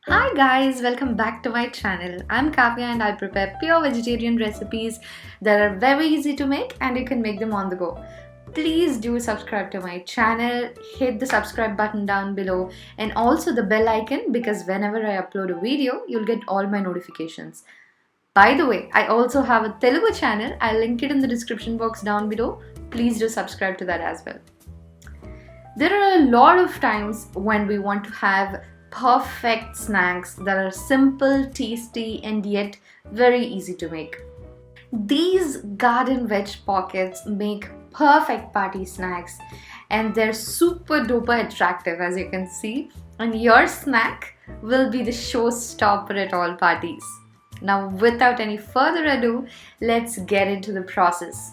Hi guys, welcome back to my channel. I'm Kavya and I prepare pure vegetarian recipes that are very easy to make and you can make them on the go. Please do subscribe to my channel, hit the subscribe button down below and also the bell icon because whenever I upload a video, you'll get all my notifications. By the way, I also have a Telugu channel. I'll link it in the description box down below. Please do subscribe to that as well. There are a lot of times when we want to have perfect snacks that are simple, tasty, and yet very easy to make. These garden veg pockets make perfect party snacks and they're super duper attractive, as you can see, and your snack will be the showstopper at all parties. Now, without any further ado, let's get into the process.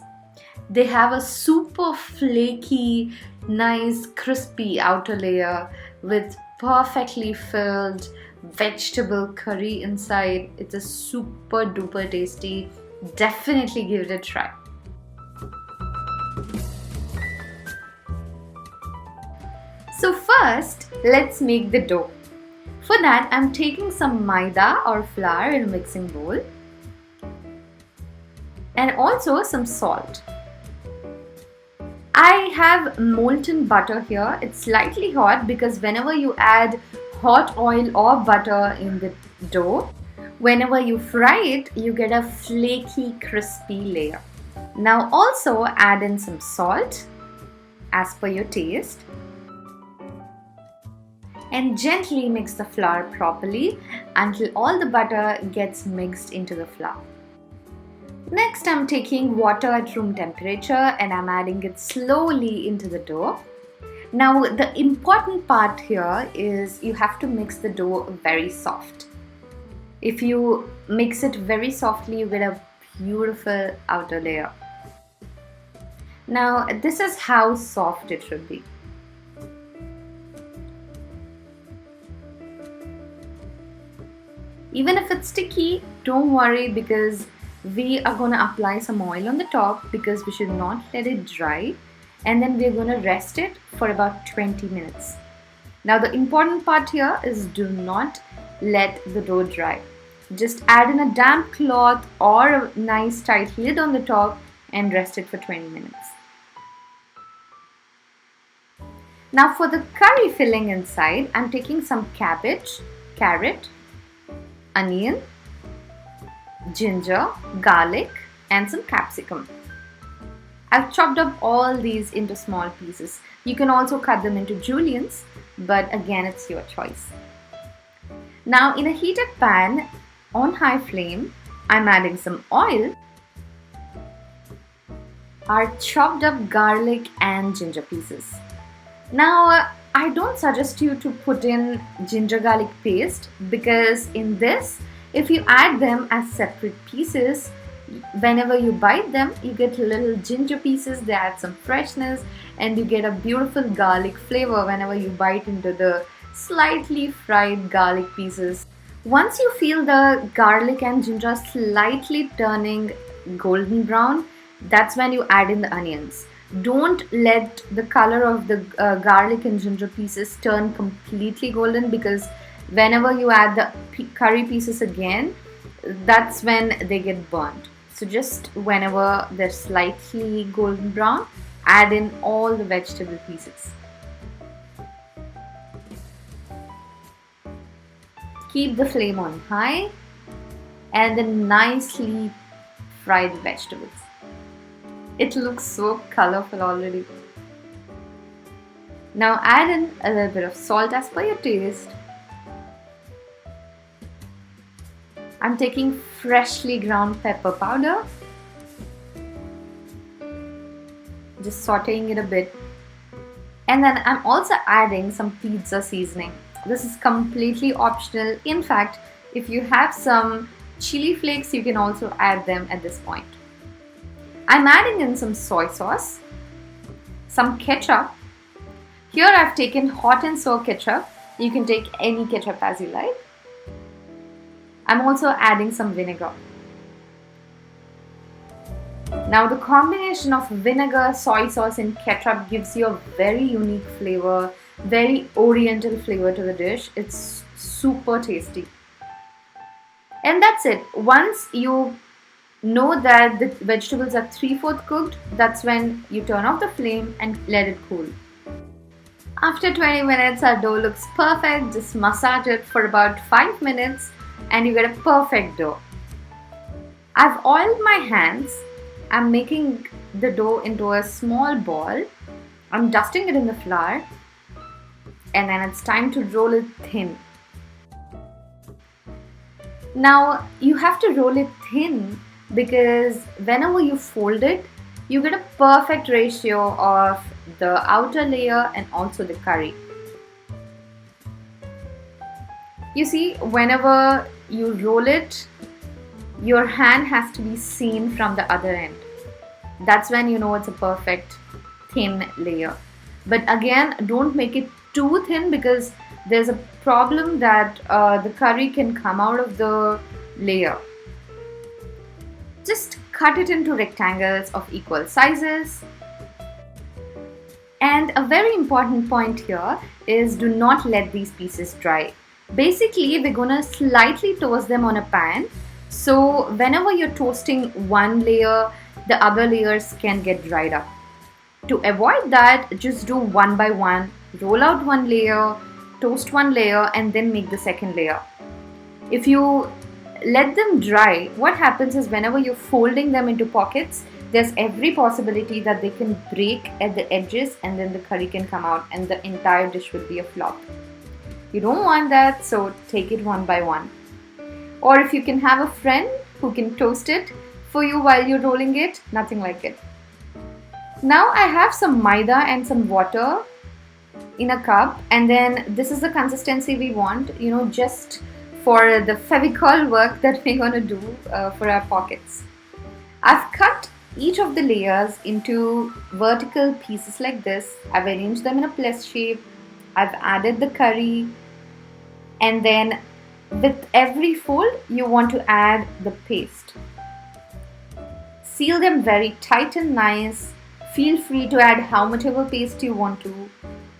They have a super flaky, nice, crispy outer layer with perfectly filled vegetable curry inside. It's a super duper tasty. Definitely give it a try. So first, let's make the dough. For that, I'm taking some maida or flour in a mixing bowl and also some salt. I have molten butter here. It's slightly hot because whenever you add hot oil or butter in the dough, whenever you fry it, you get a flaky, crispy layer. Now also add in some salt as per your taste and gently mix the flour properly until all the butter gets mixed into the flour. Next, I'm taking water at room temperature and I'm adding it slowly into the dough. Now, the important part here is you have to mix the dough very soft. If you mix it very softly, you get a beautiful outer layer. Now, this is how soft it should be. Even if it's sticky, don't worry because we are going to apply some oil on the top because we should not let it dry, and then we're going to rest it for about 20 minutes. Now the important part here is do not let the dough dry. Just add in a damp cloth or a nice tight lid on the top and rest it for 20 minutes. Now for the curry filling inside, I'm taking some cabbage, carrot, onion, ginger, garlic and some capsicum. I've chopped up all these into small pieces. You can also cut them into juliennes, but again it's your choice. Now in a heated pan on high flame, I'm adding some oil, our chopped up garlic and ginger pieces. Now I don't suggest you to put in ginger garlic paste because in this, if you add them as separate pieces, whenever you bite them, you get little ginger pieces, they add some freshness and you get a beautiful garlic flavor whenever you bite into the slightly fried garlic pieces. Once you feel the garlic and ginger slightly turning golden brown, that's when you add in the onions. Don't let the color of the garlic and ginger pieces turn completely golden because whenever you add the curry pieces again, that's when they get burnt. So just whenever they're slightly golden brown, add in all the vegetable pieces. Keep the flame on high and then nicely fry the vegetables. It looks so colorful already. Now add in a little bit of salt as per your taste. I'm taking freshly ground pepper powder, just sauteing it a bit, and then I'm also adding some pizza seasoning. This is completely optional. In fact, if you have some chili flakes, you can also add them at this point. I'm adding in some soy sauce, some ketchup. Here I've taken hot and sour ketchup. You can take any ketchup as you like. I'm also adding some vinegar. Now the combination of vinegar, soy sauce and ketchup gives you a very unique flavor, very oriental flavor to the dish. It's super tasty. And that's it. Once you know that the vegetables are 3/4 cooked, that's when you turn off the flame and let it cool. After 20 minutes, our dough looks perfect. Just massage it for about 5 minutes and you get a perfect dough. I've oiled my hands. I'm making the dough into a small ball. I'm dusting it in the flour and then it's time to roll it thin. Now you have to roll it thin because whenever you fold it, you get a perfect ratio of the outer layer and also the curry. You see, whenever you roll it, your hand has to be seen from the other end. That's when you know it's a perfect thin layer. But again, don't make it too thin because there's a problem that the curry can come out of the layer. Just cut it into rectangles of equal sizes. And a very important point here is do not let these pieces dry. Basically, we're gonna slightly toast them on a pan. So whenever you're toasting one layer, the other layers can get dried up. To avoid that, just do one by one. Roll out one layer, toast one layer, and then make the second layer. If you let them dry, what happens is whenever you're folding them into pockets, there's every possibility that they can break at the edges and then the curry can come out and the entire dish will be a flop. You don't want that, so take it one by one. Or if you can have a friend who can toast it for you while you're rolling it, nothing like it. Now I have some Maida and some water in a cup, and then this is the consistency we want, just for the Fevicol work that we're going to do for our pockets. I've cut each of the layers into vertical pieces like this. I've arranged them in a plus shape. I've added the curry, and then with every fold you want to add the paste. Seal them very tight and nice. Feel free to add how much ever paste you want to.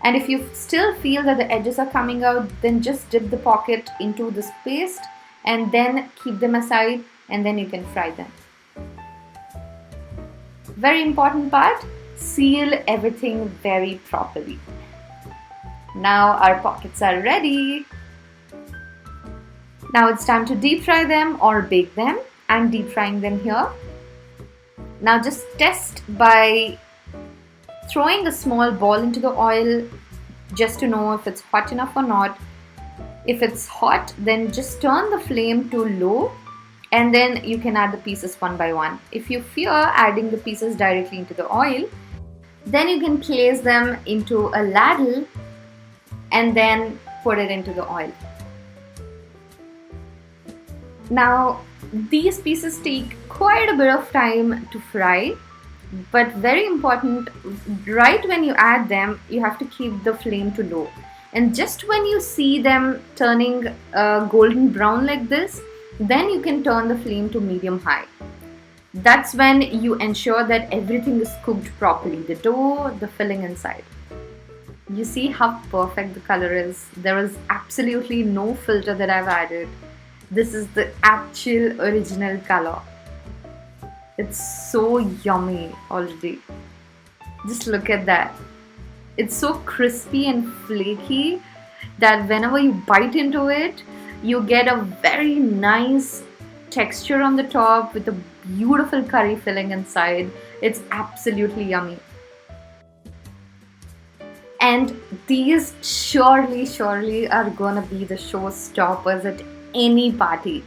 And if you still feel that the edges are coming out, then just dip the pocket into this paste and then keep them aside and then you can fry them. Very important part, seal everything very properly. Now our pockets are ready. Now it's time to deep fry them or bake them. I'm deep frying them here. Now just test by throwing a small ball into the oil just to know if it's hot enough or not. If it's hot, then just turn the flame to low and then you can add the pieces one by one. If you fear adding the pieces directly into the oil, then you can place them into a ladle and then put it into the oil. Now these pieces take quite a bit of time to fry, but very important, right when you add them, you have to keep the flame to low. And just when you see them turning golden brown like this, then you can turn the flame to medium high. That's when you ensure that everything is cooked properly, the dough, the filling inside. You see how perfect the color is. There is absolutely no filter that I've added. This is the actual original color. It's so yummy already. Just look at that. It's so crispy and flaky that whenever you bite into it, you get a very nice texture on the top with a beautiful curry filling inside. It's absolutely yummy. And these surely are gonna be the showstoppers at any party.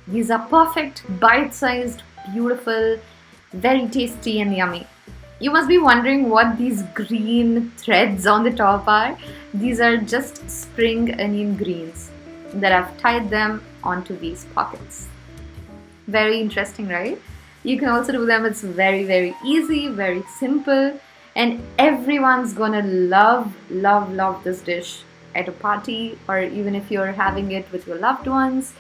These are perfect, bite-sized, beautiful, very tasty and yummy. You must be wondering what these green threads on the top are. These are just spring onion greens that I've tied them onto these pockets. Very interesting, right? You can also do them. It's very easy, very simple, and everyone's gonna love this dish at a party, or even if you're having it with your loved ones,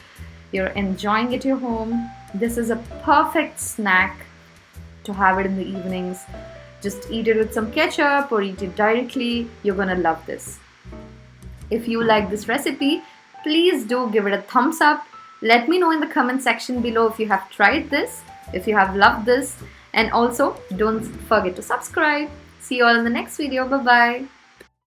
you're enjoying it at your home. This is a perfect snack to have it in the evenings. Just eat it with some ketchup or eat it directly. You're gonna love this. If you like this recipe, Please do give it a thumbs up. Let me know in the comment section below if you have tried this, if you have loved this, and also don't forget to subscribe. See you all in the next video. Bye bye.